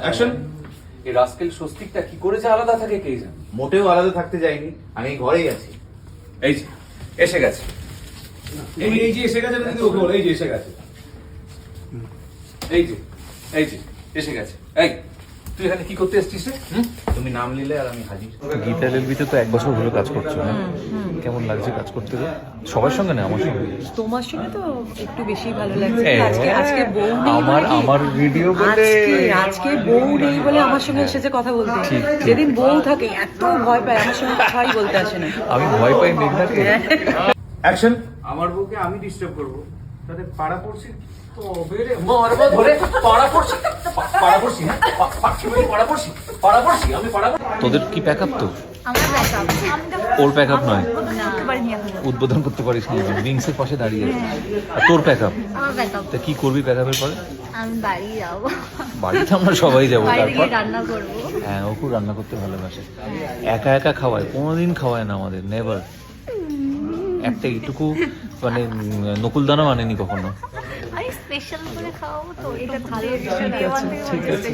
Action. এই rascal স্বস্তিকটা কি করেছে আলাদা থাকে কে জানে। মোটেও আলাদা থাকতে যাইনি, আমি ঘরেই আছি। এই যে এসে গেছে, এই যে এসে গেছে, দিদি ওকে বলো, এই যে এসে গেছে। এই যে এই যে এসে গেছে। এই তুই এখানে কি করতে এসেছিস রে? তুমি নাম নিলে আর আমি হাজির। গীতা এলএলবিতে তো 1 বছর হলো কাজ করছো, হ্যাঁ? কেমন লাগছে কাজ করতে? সবার সঙ্গে না, আমার সঙ্গে। তোমার সঙ্গে তো একটু বেশি ভালো লাগছে। হ্যাঁ, আজকে বউ নেই আমার বলে কি? আমার ভিডিও বলে আজকে বউ নেই বলে আমার সঙ্গে এসেছে কথা বলতে। যেদিন বউ থাকে এত ভয় পায়, আমার সঙ্গে কথাই বলতে আসে না। আমি ভয় পাই মেঘনাকে। অ্যাকশন। আমার বউকে আমি ডিস্টার্ব করবো, তাদের পাড়া পড়ছি তবে রে মারবো ধরে। পাড়াপড়শি পাড়াপড়শি হ্যাঁ পাড়াপড়শি পাড়াপড়শি আমি পাড়াপড়শি। তোদের কি প্যাকআপ তো? আমার ব্যাকআপ ওর প্যাকআপ নয়, করতে পারিনি এখন। উদ্বোধন করতে পারিস না, উইংসের পাশে দাঁড়িয়ে আছে। আর তোর প্যাকআপ, আমার ব্যাকআপ তা কি করবি প্যাকআপের পরে? আমি বাড়ি যাবো, বাড়িতে আমরা সবাই যাবো। বাইরে তারপর গিয়ে রান্না করবো। হ্যাঁ, ও খুব রান্না করতে ভালোবাসে। একা একা খাওয়ায়, কোনোদিন খাওয়ায় না আমাদের, নেভার। একটা এইটুকু মানে নকুলদানা মানেনি কখনো। আমি স্পেশাল করে খাওয়াবো তো, এটা ভালো ঠিক আছে, ঠিক আছে।